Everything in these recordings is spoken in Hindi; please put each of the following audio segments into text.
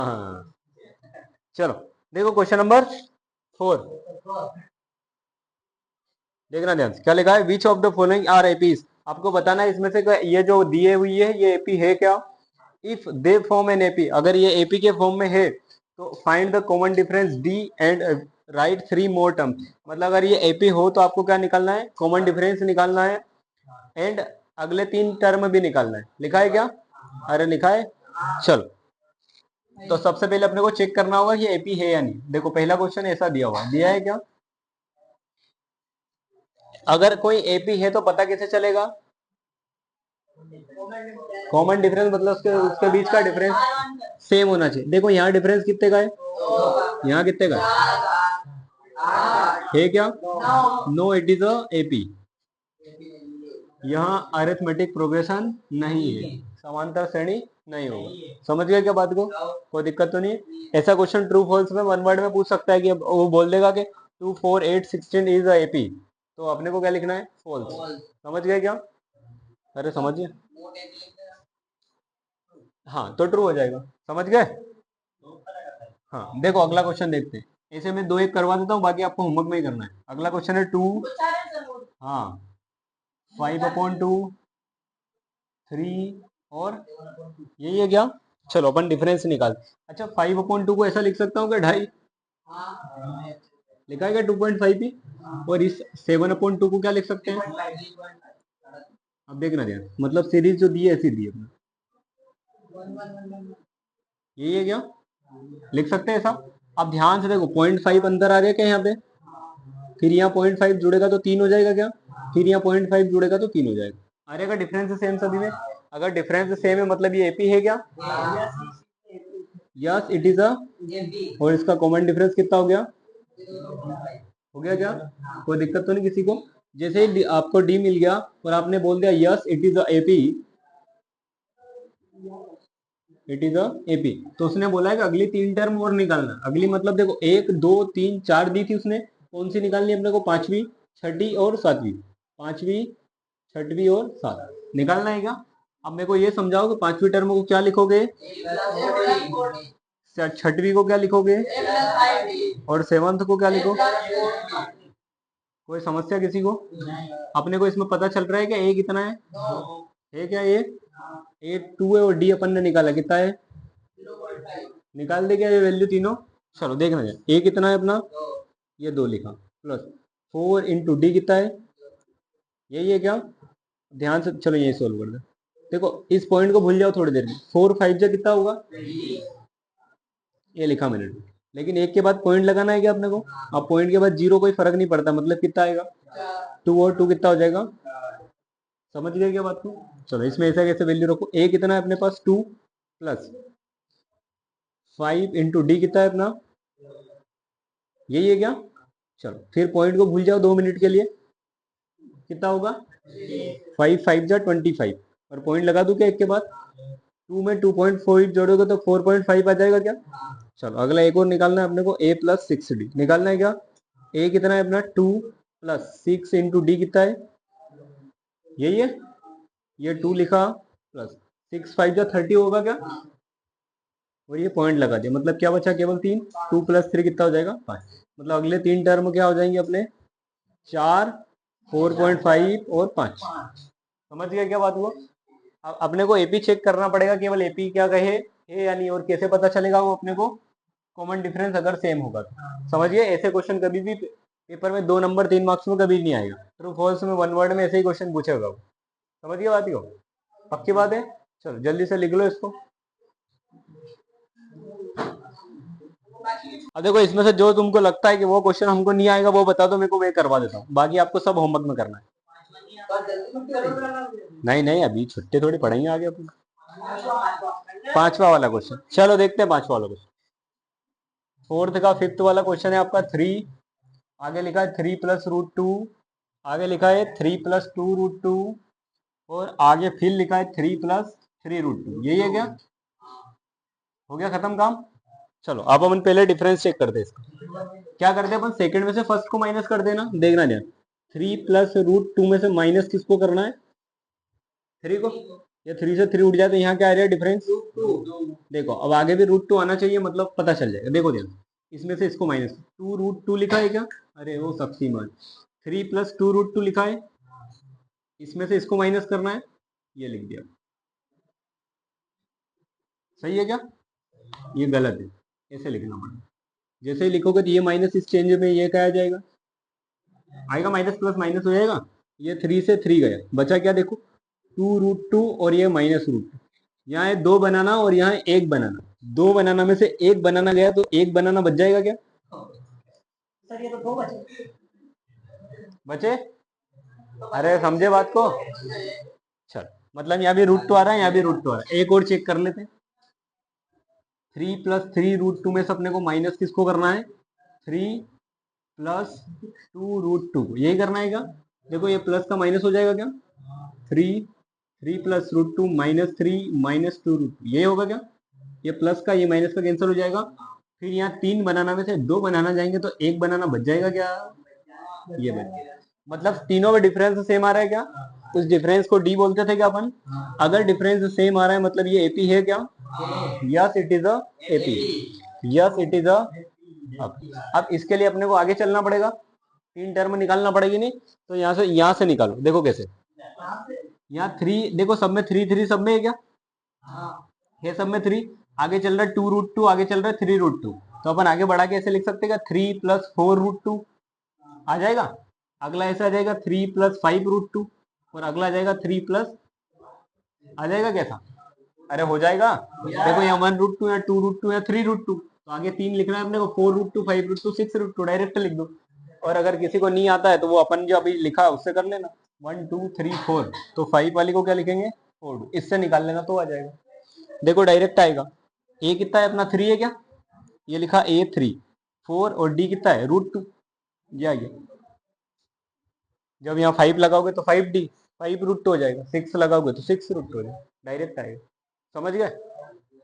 हाँ चलो देखो क्वेश्चन नंबर 4, देखना ध्यान से क्या लिखा है। Which of the following are APs, आपको बताना है इसमें से ये जो दिए हुई है ये एपी है क्या। If they form an AP, अगर ये एपी के फॉर्म में है तो find the common difference D and right 3 more term. मतलब अगर ये एपी हो तो आपको क्या निकालना है, कॉमन डिफरेंस निकालना है एंड अगले 3 टर्म भी निकालना है। लिखा है क्या, अरे लिखा है। चलो तो सबसे पहले अपने को चेक करना होगा कि एपी है या नहीं। देखो पहला क्वेश्चन ऐसा दिया हुआ दिया है क्या, अगर कोई एपी है तो पता कैसे चलेगा, कॉमन डिफरेंस मतलब उसके उसके बीच का डिफरेंस सेम होना चाहिए। देखो यहाँ डिफरेंस कितने का है, यहाँ कितने का है क्या, no it is a AP. यहाँ अरिथमेटिक प्रोग्रेशन नहीं है, समांतर श्रेणी नहीं होगा। समझ गए क्या बात को, कोई दिक्कत तो नहीं है। ऐसा क्वेश्चन ट्रू फॉल्स में वन वर्ड में पूछ सकता है कि वो बोल देगा कि 2 4 8 16 इज अ एपी, तो अपने को क्या लिखना है, फॉल्स। समझ गए क्या, अरे समझिए, हाँ तो ट्रू हो जाएगा। समझ गए। हाँ देखो अगला क्वेश्चन देखते हैं। ऐसे में 2 1 करवा देता हूँ, बाकी आपको होमवर्क में ही करना है। अगला क्वेश्चन है 2, हाँ 5/2 3 और यही है क्या। चलो अपन डिफरेंस निकाल। अच्छा 5/2 को ऐसा लिख सकता हूँ कि 2.5, लिखा है क्या 2.5 भी। और इस 7/2 को क्या लिख सकते हैं, अब देखना ध्यान, मतलब सीरीज जो दी है ऐसी दी है अपने, यही है क्या, लिख सकते हैं ऐसा। अब ध्यान से देखो 0.5 अंदर आ गया क्या यहाँ पे, फिर यहाँ 0.5 जुड़ेगा तो 3 हो जाएगा क्या, फिर यहाँ 0.5 जुड़ेगा तो 3 हो जाएगा। अरे अगर डिफरेंस सेम सभी में, अगर डिफरेंस सेम है मतलब ये एपी है क्या, यस इट इज अ, और इसका कॉमन डिफरेंस कितना हो गया, हो गया क्या, कोई दिक्कत तो नहीं किसी को। जैसे ही आपको डी मिल गया और आपने बोल दिया yes it is a AP, it is a AP, तो उसने बोला है कि अगली 3 टर्म और निकालना। अगली मतलब देखो 1 2 3 4 दी थी उसने, कौन सी निकालनी है अपने को, पांचवी छठी और सातवीं, पांचवी छठवीं और सात निकालना है क्या। अब मेरे को ये समझाओ कि पांचवी टर्म को क्या लिखोगे, छठवीं को क्या लिखोगे और सेवंथ को क्या लिखो, कोई समस्या किसी को। अपने को इसमें पता चल रहा है कि ए कितना है क्या, ए 2 है और डी अपन ने निकाला कितना है, निकाल दे क्या ये वैल्यू तीनों। चलो देखना है ए कितना है अपना, ये 2 लिखा, प्लस 4 इंटू डी कितना है, यही है क्या। ध्यान से चलो ये सोल्व कर दे। देखो इस पॉइंट को भूल जाओ थोड़ी देर में, 4 5 जा कितना होगा, ये लिखा मैंने। लेकिन एक के बाद पॉइंट लगाना है क्या अपने को, अब पॉइंट के बाद जीरो कोई फर्क नहीं पड़ता, मतलब कितना आएगा 2 और 2 कितना हो जाएगा। समझ गए क्या बात को। चलो इसमें ऐसा कैसे वैल्यू रखो, ए कितना है अपने पास 2 प्लस 5 इंटू डी कितना है अपना, यही है क्या। चलो फिर पॉइंट को भूल जाओ 2 मिनट के लिए, कितना होगा 5 5 जा 25, और पॉइंट लगा दूं क्या एक के बाद, 2 में 2.4 जोड़ोगे तो 4.5 आ जाएगा क्या। चलो अगला एक और निकालना है अपने को, a प्लस 6d निकालना है क्या। a कितना है अपना 2 प्लस 6 इंटू डी कितना है, यही है, ये 2 लिखा प्लस 6 5 जा 30 होगा क्या, और ये पॉइंट लगा दिया, मतलब क्या बचा केवल 3, 2 प्लस 3 कितना हो जाएगा 5। मतलब अगले 3 टर्म क्या हो जाएंगे अपने, 4 4.5 और 5। समझ गया क्या बात हुआ। अब अपने को एपी चेक करना पड़ेगा, केवल एपी क्या कहे है या नहीं, और कैसे पता चलेगा वो अपने को, कॉमन डिफरेंस अगर सेम होगा तो। समझिए ऐसे क्वेश्चन कभी भी पेपर में 2 नंबर 3 मार्क्स में कभी नहीं आएगा, ट्रू फॉल्स में 1 वर्ड में ऐसे ही क्वेश्चन पूछेगा वो। समझिए बात ही हो, पक्की बात है। चलो जल्दी से लिख लो इसको। अब देखो इसमें से जो तुमको लगता है कि वो क्वेश्चन हमको नहीं आएगा वो बता दो मेरे को, मैं करवा देता हूँ, बाकी आपको सब होमवर्क में करना है। नहीं नहीं अभी छुट्टी थोड़ी पढ़ेंगे आगे अपन। पांचवा वाला क्वेश्चन, चलो देखते हैं पांचवा वाला क्वेश्चन। फोर्थ का फिफ्थ वाला क्वेश्चन है आपका 3, आगे लिखा है 3 प्लस रूट 2, आगे लिखा है 3 प्लस 2 रूट 2, और आगे फिर लिखा है 3 प्लस 3 रूट 2, यही है क्या, हो गया खत्म काम। चलो अब अपन पहले डिफरेंस चेक करते हैं इसका। क्या करते हैं अपन, सेकंड में से फर्स्ट को माइनस कर देना, देखना ध्यान। 3 प्लस रूट 2 में से माइनस किसको करना है, 3 को। ये 3 से 3 उठ जाए तो यहाँ क्या आ रहा है डिफरेंस? देखो अब आगे भी √2 आना चाहिए, मतलब पता चल जाएगा। देखो देखो, इसमें से इसको माइनस 2√2 लिखा है क्या? अरे वो शक्तिमान। 3 + 2√2 लिखा है, इसमें से इसको माइनस करना है, ये लिख दिया। सही है क्या? ये गलत है, ऐसे लिखना पड़ेगा। जैसे ही लिखोगे तो ये माइनस इस चेंज में ये क्या आ जाएगा? आएगा माइनस प्लस माइनस हो जाएगा। ये 3 से 3 गया, बचा क्या? देखो 2√2 और ये -√2। यहाँ है 2 बनाना और यहाँ है 1 बनाना। 2 बनाना में से 1 बनाना गया तो 1 बनाना बच जाएगा क्या? सर ये तो 2 बचे। अरे समझे बात को? चल, मतलब यहाँ भी √2 आ रहा है, यहाँ भी √2 आ रहा है। एक और चेक कर लेते हैं। 3 + 3√2 में से अपने को माइनस किसको करना है? 3 + 2√2, यही करना है क्या? देखो ये प्लस का माइनस हो जाएगा क्या? 3 + √2 -3 - 2√2, ये होगा क्या? ये प्लस का ये माइनस का कैंसिल हो जाएगा। फिर यहाँ 3 बनाना में से 2 बनाना जाएंगे तो 1 बनाना बच जाएगा क्या? ये बच गया। मतलब तीनों में डिफरेंस सेम आ रहा है क्या? उस डिफरेंस को डी बोलते थे क्या अपन? अगर डिफरेंस सेम आ रहा है मतलब ये एपी है क्या? Yes it is a AP. Yes it is अ। अब इसके लिए अपने को आगे चलना पड़ेगा, 3 टर्म निकालना पड़ेगी। नहीं तो यहाँ से निकालो। देखो कैसे, यहाँ 3 देखो, सब में 3 3 सब में है क्या? है सब में 3। आगे चल रहा है 2√2, आगे चल रहा है 3√2। तो अपन आगे बढ़ा के ऐसे लिख सकते हैं 3 + 4√2 आ जाएगा। अगला ऐसा आ जाएगा 3 + 5√2 और अगला आ जाएगा 3 प्लस आ जाएगा कैसा? अरे हो जाएगा। देखो यहाँ 1√2 या 2√2 या 3√2, तो आगे 3 लिखना है अपने को, 4√2 5√2 6√2, डायरेक्ट लिख दो। और अगर किसी को नहीं आता है तो वो अपन जो अभी लिखा है उससे कर लेना, 1 2 3 4। तो 5 वाली को क्या लिखेंगे? 4, इससे निकाल लेना तो आ जाएगा। देखो डायरेक्ट आएगा। ए कितना है अपना? 3 है क्या? ये लिखा A3 4 और डी कितना है? √2, ये आ गया। जब यहाँ 5 लगाओगे तो 5D 5√2 हो जाएगा, 6 लगाओगे तो 6√2 हो जाएगा, डायरेक्ट आएगा। समझ गए?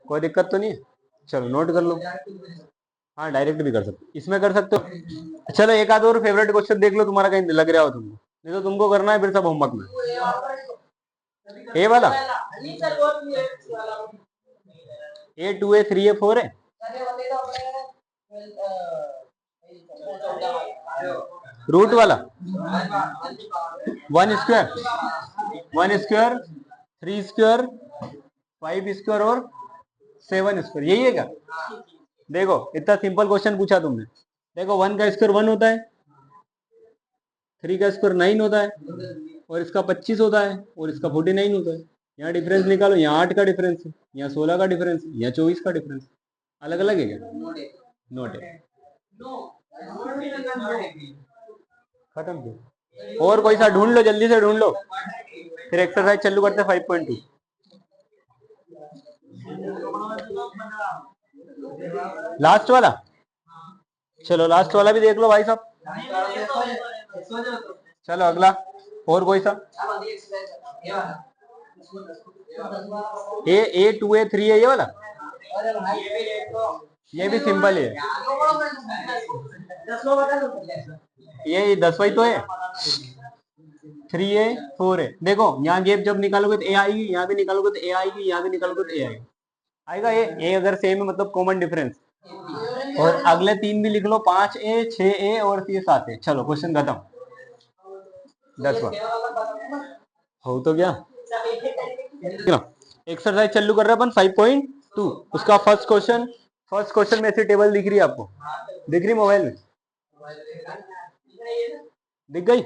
कोई दिक्कत तो नहीं है? चलो नोट कर लो। हाँ डायरेक्ट भी कर सकते, इसमें कर सकते हो। चलो एक आध और फेवरेट क्वेश्चन देख लो, तुम्हारा कहीं लग रहा हो तुमको, नहीं तो तुमको करना है फिर सब होमवर्क में। ए वाला A2 A3 A4 है। रूट वाला 1 स्क्वायर 3 स्क्वायर 5 स्क्वायर और 7 स्क्वायर, यही है क्या? देखो इतना सिंपल क्वेश्चन पूछा तुमने। देखो 1 का स्क्वायर 1 होता है, 3 का स्क्वायर 9 होता है, और इसका 25 होता है, और इसका 49 होता है। यहाँ डिफरेंस निकालो, यहाँ 8 का डिफरेंस है, यहाँ 16 का डिफरेंस है, यहाँ 24 का डिफरेंस। अलग अलग है क्या? नोट है। खत्म किया। और कोई सा ढूंढ लो, जल्दी से ढूंढ लो, फिर एक्सरसाइज चालू करते हैं 5.2। लास्ट वाला, चलो लास्ट वाला भी देख लो भाई साहब। चलो अगला और कोई सा। A2 A3 है ये वाला, ये भी सिंपल है। ये 10वां तो है, 3A 4 है। देखो यहाँ गैप जब निकालोगे तो A आएगी, यहाँ भी निकालोगे तो A आएगी, यहाँ भी निकालोगे तो A आएगी, आएगा A अगर सेम है मतलब कॉमन डिफरेंस। और अगले 3 भी लिख लो, 5A 6A और ये 7A। चलो क्वेश्चन खत्म। 10वां हो तो गया। एक्सरसाइज चालू कर रहे हैं अपन 5.2। उसका फर्स्ट क्वेश्चन में ऐसी टेबल दिख रही है आपको? दिख रही मोबाइल में? दिख गई?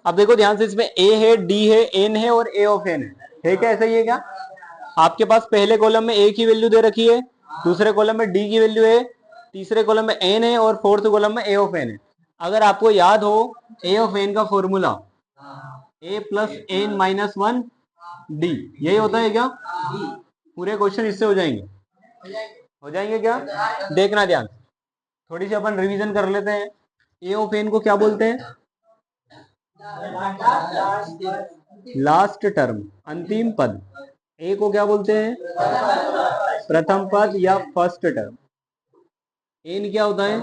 अब देखो ध्यान से, इसमें A है, D है, N है और A ऑफ N है क्या? ऐसा ही है क्या? आपके पास पहले कॉलम में A की वैल्यू दे रखी है, दूसरे कॉलम में D की वैल्यू है, तीसरे कॉलम में N है और फोर्थ कॉलम में A ऑफ N है। अगर आपको याद हो A ऑफ N का फॉर्मूला A + N - 1 D, यही होता है क्या? पूरे क्वेश्चन इससे हो जाएंगे। हो जाएंगे क्या? देखना ध्यान, थोड़ी सी अपन रिवीजन कर लेते हैं। A ऑफ N को क्या बोलते हैं? लास्ट टर्म, अंतिम पद। ए को क्या बोलते हैं? प्रथम पद या फर्स्ट टर्म। एन क्या होता है?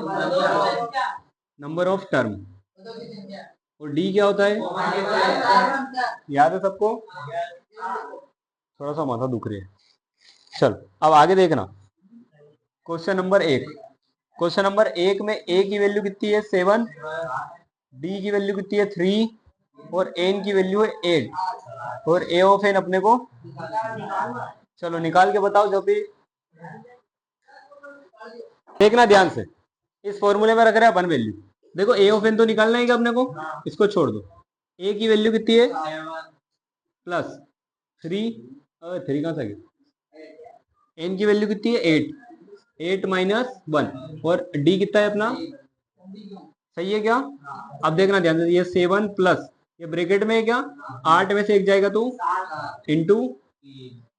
Number of term. और डी क्या होता है? याद है सबको? थोड़ा सा माथा दुख रही है। चल अब आगे देखना, क्वेश्चन नंबर 1। क्वेश्चन नंबर 1 में ए की वैल्यू कितनी है 7, डी की वैल्यू कितनी है 3 और एन की वैल्यू है 8 और ए ऑफ एन अपने को, चलो निकाल के बताओ। जब भी देखना ध्यान से, इस फॉर्मूले में रख रहे हैं अपन वैल्यू। देखो ए ऑफ एन तो निकालना है क्या अपने को, इसको छोड़ दो। ए की वैल्यू कितनी है प्लस 3, 3 कहां से आ गया, एन की वैल्यू कितनी है 8, 8 माइनस 1 और डी कितना है अपना, सही है क्या। अब देखना ध्यान से, ये 7 प्लस ये ब्रैकेट में है क्या, 8 में से एक जाएगा तो इंटू,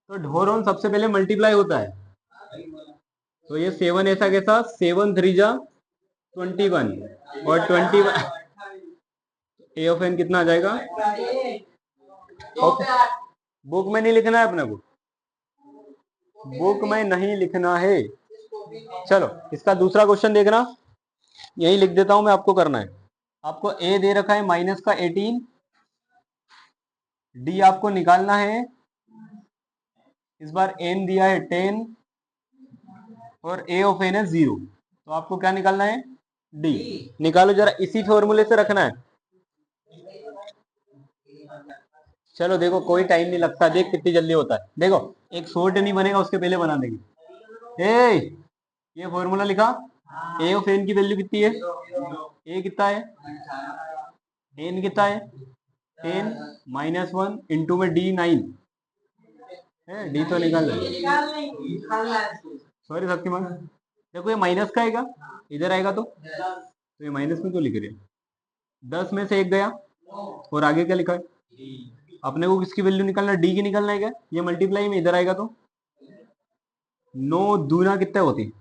तो ढोर सबसे पहले मल्टीप्लाई होता है। तो ये 7 ऐसा कैसा, 7 3 जा 21 और 21 ए ऑफ एन कितना आ जाएगा। ओके, बुक में नहीं लिखना है अपने को, बुक में नहीं लिखना है। चलो इसका दूसरा क्वेश्चन देखना, यही लिख देता हूं मैं, आपको करना है। आपको ए दे रखा है माइनस का 18, डी आपको निकालना है, इस बार एन दिया है 10 और ए ऑफ एन है 0, तो आपको क्या निकालना है, डी निकालो जरा, इसी फॉर्मूले से रखना है। चलो देखो कोई टाइम नहीं लगता, देख कितनी जल्दी होता है। देखो एक शॉर्ट नहीं बनेगा उसके पहले बना देंगे। ये फॉर्मूला लिखा, ए ऑफ एन की वैल्यू कितनी है, ए कितना है, एन कितना है 10 माइनस 1 इंटू में डी 9 है, डी तो निकाल रहे, सॉरी शक्तिमान। देखो ये माइनस का आएगा, इधर आएगा तो ये माइनस में तो लिख रहे हैं, 10 में से एक गया और आगे क्या लिखा है, अपने को किसकी वैल्यू निकालना, डी की निकालना है क्या। ये मल्टीप्लाई में इधर आएगा तो 9 दूना कितने होती,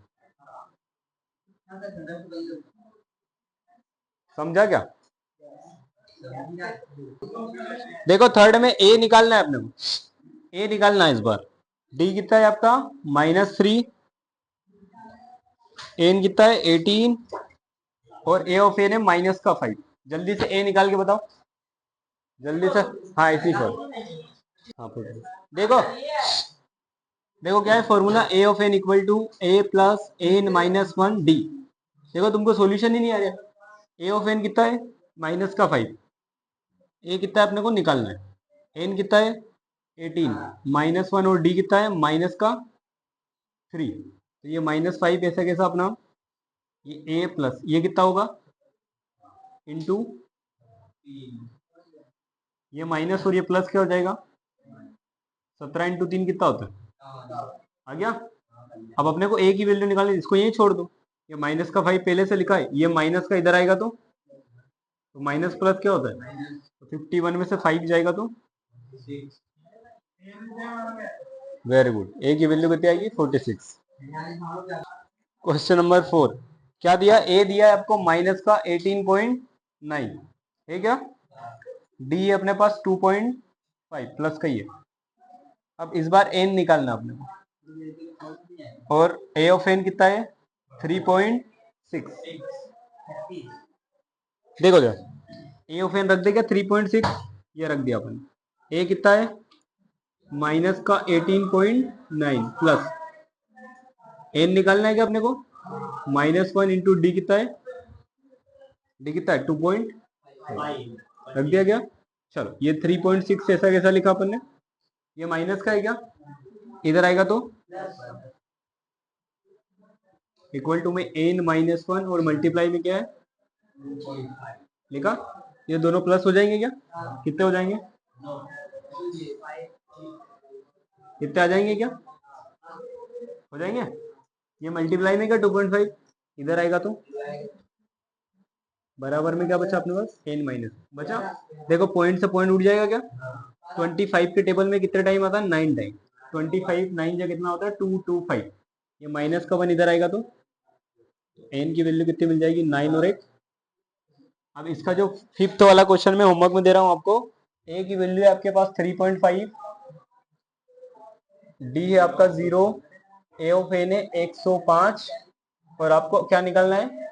समझा क्या। देखो थर्ड में ए निकालना है अपने को, ए निकालना है इस बार। डी कितना है आपका -3, एन कितना है 18 और ए ऑफ एन है माइनस का 5। जल्दी से ए निकाल के बताओ, जल्दी से। हाँ इसी पर, हाँ देखो देखो क्या है formula, a of n equal to a plus n minus 1 d. देखो तुमको सॉल्यूशन ही नहीं आ रहा, ए ऑफ एन कितना है माइनस का 5, ए कितना है अपने को निकालना है, एन कितना है 18 -1 और डी कितना है माइनस का 3। तो ये -5 ऐसा कैसा अपना, ये ए प्लस ये कितना होगा इंटू, ये माइनस और ये प्लस क्या हो जाएगा, 17 इंटू 3 कितना होता है, आ गया। अब अपने को ए की वैल्यू निकालनी, इसको यही छोड़ दो, ये माइनस का 5 पहले से लिखा है, ये माइनस का इधर आएगा तो माइनस प्लस क्या होता है, तो 51 में से 5 जाएगा तो, वेरी गुड, ए की वैल्यू कितनी आएगी 46। क्वेश्चन नंबर 4 क्या दिया, ए दिया है आपको माइनस का 18.9 है क्या, डी है अपने पास 2.5 प्लस का ही है। अब इस बार एन निकालना अपने को, और ए ऑफ एन कितना है 3.6। देखो क्या, ए ऑफ एन रख देगा 3.6, ये रख दिया अपन, ए कितना है माइनस का 18.9 प्लस एन निकालना है क्या अपने को, -1 इंटू डी कितना है, डी कितना है 2.5 रख दिया गया। चलो ये 3.6 ऐसा कैसा लिखा अपन ने, ये माइनस का है क्या, इधर आएगा तो इक्वल टू में एन -1 और मल्टीप्लाई में क्या है लिखा, ये दोनों प्लस हो जाएंगे क्या, कितने हो जाएंगे, कितने आ जाएंगे क्या, हो जाएंगे। ये मल्टीप्लाई में क्या 2.5 इधर आएगा तो बराबर में क्या बचा अपने पास, एन माइनस बचा। देखो पॉइंट से पॉइंट उठ जाएगा क्या, 25 के टेबल में कितने टाइम आता है 9 टाइम, 25 9 जा कितना होता है 225, ये माइनस का 1 इधर आएगा तो एन की वैल्यू कितनी मिल जाएगी 9 और 1। अब इसका जो फिफ्थ वाला क्वेश्चन में होमवर्क में दे रहा हूं आपको, ए की वैल्यू है आपके पास 3.5, डी है आपका 0, ए ऑफ एन है 105 और आपको क्या निकालना है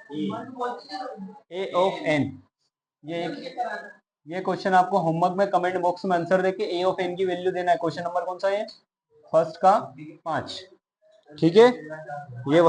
ए ऑफ एन, ये ये क्वेश्चन आपको होमवर्क में कमेंट बॉक्स में आंसर देके ए ऑफ एन की वैल्यू देना है। क्वेश्चन नंबर कौन सा है? फर्स्ट का 5। ठीक है, ये